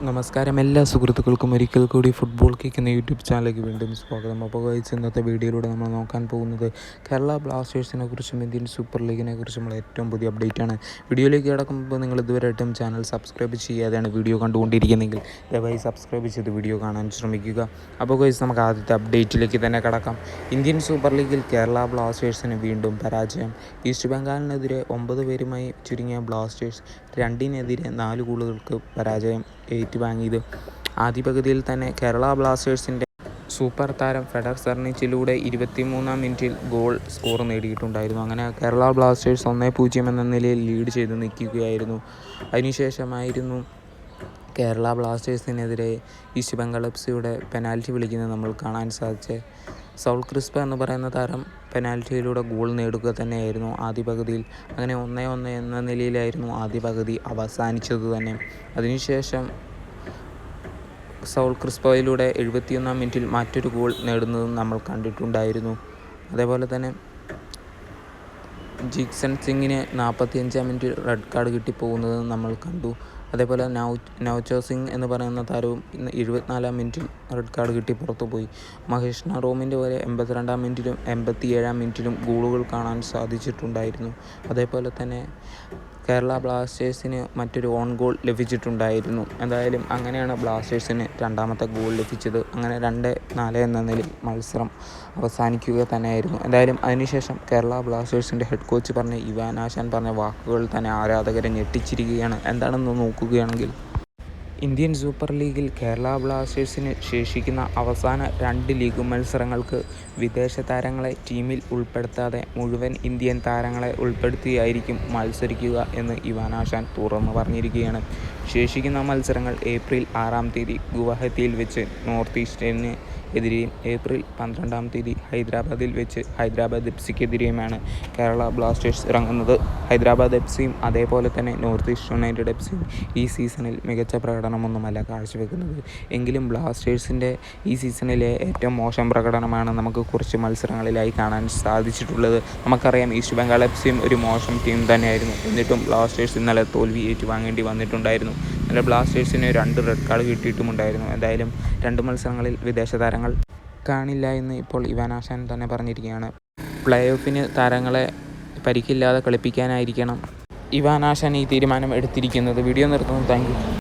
നമസ്കാരം എല്ലാ സുഹൃത്തുക്കൾക്കും ഒരിക്കൽ കൂടി ഫുട്ബോൾ കിക്ക് എന്ന യൂട്യൂബ് ചാനലിലേക്ക് വീണ്ടും സ്വാഗതം. അപ്പോൾ ഗൈസ്, ഇന്നത്തെ വീഡിയോയിലൂടെ നമ്മൾ നോക്കാൻ പോകുന്നത് കേരള ബ്ലാസ്റ്റേഴ്സിനെ കുറിച്ചും ഇന്ത്യൻ സൂപ്പർ ലീഗിനെ കുറിച്ചുമുള്ള ഏറ്റവും പുതിയ അപ്ഡേറ്റ് ആണ്. വീഡിയോയിലേക്ക് കിടക്കുമ്പോൾ നിങ്ങൾ ഇതുവരെയായിട്ടും ചാനൽ സബ്സ്ക്രൈബ് ചെയ്യാതെയാണ് വീഡിയോ കണ്ടുകൊണ്ടിരിക്കുന്നതെങ്കിൽ ദയവായി സബ്സ്ക്രൈബ് ചെയ്ത് വീഡിയോ കാണാൻ ശ്രമിക്കുക. അപ്പോൾ ഗൈസ്, നമുക്ക് ആദ്യത്തെ അപ്ഡേറ്റിലേക്ക് തന്നെ കടക്കാം. ഇന്ത്യൻ സൂപ്പർ ലീഗിൽ കേരള ബ്ലാസ്റ്റേഴ്സിന് വീണ്ടും പരാജയം. ഈസ്റ്റ് ബംഗാളിനെതിരെ 9 പേരുമായി ചുരുങ്ങിയ ബ്ലാസ്റ്റേഴ്സ് 2-നെതിരെ 4 ഗോളുകൾക്ക് പരാജയം ഏറ്റുവാങ്ങിയത്. ആദ്യ പകുതിയിൽ തന്നെ കേരള ബ്ലാസ്റ്റേഴ്സിൻ്റെ സൂപ്പർ താരം ഫെഡർ സർണിച്ചിലൂടെ 23-ാം മിനിറ്റിൽ ഗോൾ സ്കോർ നേടിയിട്ടുണ്ടായിരുന്നു. അങ്ങനെ കേരള ബ്ലാസ്റ്റേഴ്സ് 1-0 എന്ന നിലയിൽ ലീഡ് ചെയ്ത് നിൽക്കുകയായിരുന്നു. അതിനുശേഷമായിരുന്നു കേരള ബ്ലാസ്റ്റേഴ്സിനെതിരെ ഈസ്റ്റ് ബംഗാൾ എഫ്.സിയുടെ പെനാൽറ്റി വിളിക്കുന്നത് നമ്മൾ കാണാൻ സാധിച്ചത്. സൗൾ ക്രിസ്പ എന്ന് പറയുന്ന താരം പെനാൽറ്റിയിലൂടെ ഗോൾ നേടുക തന്നെയായിരുന്നു ആദ്യ പകുതിയിൽ. അങ്ങനെ 1-1 എന്ന നിലയിലായിരുന്നു ആദ്യ പകുതി അവസാനിച്ചത് തന്നെ. അതിനുശേഷം സൗൾ ക്രിസ്പയിലൂടെ 71-ാം മിനിറ്റിൽ മറ്റൊരു ഗോൾ നേടുന്നതും നമ്മൾ കണ്ടിട്ടുണ്ടായിരുന്നു. അതേപോലെ തന്നെ ജിക്സൺ സിംഗിന് 45-ാം മിനിറ്റിൽ റെഡ് കാർഡ് കിട്ടിപ്പോകുന്നത് നമ്മൾ കണ്ടു. അതേപോലെ നവ്ജോത് സിംഗ് എന്ന് പറയുന്ന താരവും 74-ാം മിനിറ്റിൽ റെഡ് കാർഡ് കിട്ടി പുറത്തുപോയി. മഹേഷ് നറോമിൻ്റെ വരെ 82-ാം മിനിറ്റിലും 87-ാം മിനിറ്റിലും ഗോളുകൾ കാണാൻ സാധിച്ചിട്ടുണ്ടായിരുന്നു. അതേപോലെ തന്നെ കേരള ബ്ലാസ്റ്റേഴ്സിന് മറ്റൊരു ഓൺ ഗോൾ ലഭിച്ചിട്ടുണ്ടായിരുന്നു. എന്തായാലും അങ്ങനെയാണ് ബ്ലാസ്റ്റേഴ്സിന് രണ്ടാമത്തെ ഗോൾ ലഭിച്ചത്. അങ്ങനെ 2-4 എന്ന നിലയിൽ മത്സരം അവസാനിക്കുക തന്നെയായിരുന്നു. എന്തായാലും അതിനുശേഷം കേരള ബ്ലാസ്റ്റേഴ്സിൻ്റെ ഹെഡ് കോച്ച് പറഞ്ഞ ഇവാൻ ആശാൻ പറഞ്ഞ വാക്കുകൾ തന്നെ ആരാധകരെ ഞെട്ടിച്ചിരിക്കുകയാണ്. എന്താണെന്ന് നോക്കുകയാണെങ്കിൽ, ഇന്ത്യൻ സൂപ്പർ ലീഗിൽ കേരള ബ്ലാസ്റ്റേഴ്സിന് ശേഷിക്കുന്ന അവസാന 2 ലീഗ് മത്സരങ്ങൾക്ക് വിദേശ താരങ്ങളെ ടീമിൽ ഉൾപ്പെടുത്താതെ മുഴുവൻ ഇന്ത്യൻ താരങ്ങളെ ഉൾപ്പെടുത്തിയായിരിക്കും മത്സരിക്കുക എന്ന് ഇവാൻ ആശാൻ തുറന്നു പറഞ്ഞിരിക്കുകയാണ്. ശേഷിക്കുന്ന മത്സരങ്ങൾ ഏപ്രിൽ 6-ാം തീയതി ഗുവാഹത്തിയിൽ വെച്ച് നോർത്ത് ഈസ്റ്റിന് എതിരെയും ഏപ്രിൽ 12-ാം തീയതി ഹൈദരാബാദിൽ വെച്ച് ഹൈദരാബാദ് എഫ്.സിക്കെതിരെയുമാണ് കേരള ബ്ലാസ്റ്റേഴ്സ് ഇറങ്ങുന്നത്. ഹൈദരാബാദ് എഫ്.സിയും അതേപോലെ തന്നെ നോർത്ത് ഈസ്റ്റ് യുണൈറ്റഡ് എഫ്.സിയും ഈ സീസണിൽ മികച്ച പ്രകടനമൊന്നുമല്ല കാഴ്ചവെക്കുന്നത്. എങ്കിലും ബ്ലാസ്റ്റേഴ്സിൻ്റെ ഈ സീസണിലെ ഏറ്റവും മോശം പ്രകടനമാണ് നമുക്ക് കുറച്ച് മത്സരങ്ങളിലായി കാണാൻ സാധിച്ചിട്ടുള്ളത്. നമുക്കറിയാം, ഈസ്റ്റ് ബംഗാൾ എഫ്.സിയും ഒരു മോശം ടീം തന്നെയായിരുന്നു. എന്നിട്ടും ബ്ലാസ്റ്റേഴ്സ് ഇന്നലെ തോൽവി ഏറ്റുവാങ്ങേണ്ടി വന്നിട്ടുണ്ടായിരുന്നു. ഇന്നലെ ബ്ലാസ്റ്റേഴ്സിന് 2 റെഡ് കാർഡ് കിട്ടിയിട്ടുമുണ്ടായിരുന്നു. എന്തായാലും 2 മത്സരങ്ങളിൽ വിദേശ താരങ്ങൾ കാണില്ല എന്ന് ഇപ്പോൾ ഇവാൻ ആശാൻ തന്നെ പറഞ്ഞിരിക്കുകയാണ്. പ്ലേ ഓഫിന് താരങ്ങളെ പരിക്കില്ലാതെ കളിപ്പിക്കാനായിരിക്കണം ഇവാൻ ആശാൻ ഈ തീരുമാനം എടുത്തിരിക്കുന്നത്. വീഡിയോ നിർത്തുന്നു. Thank you.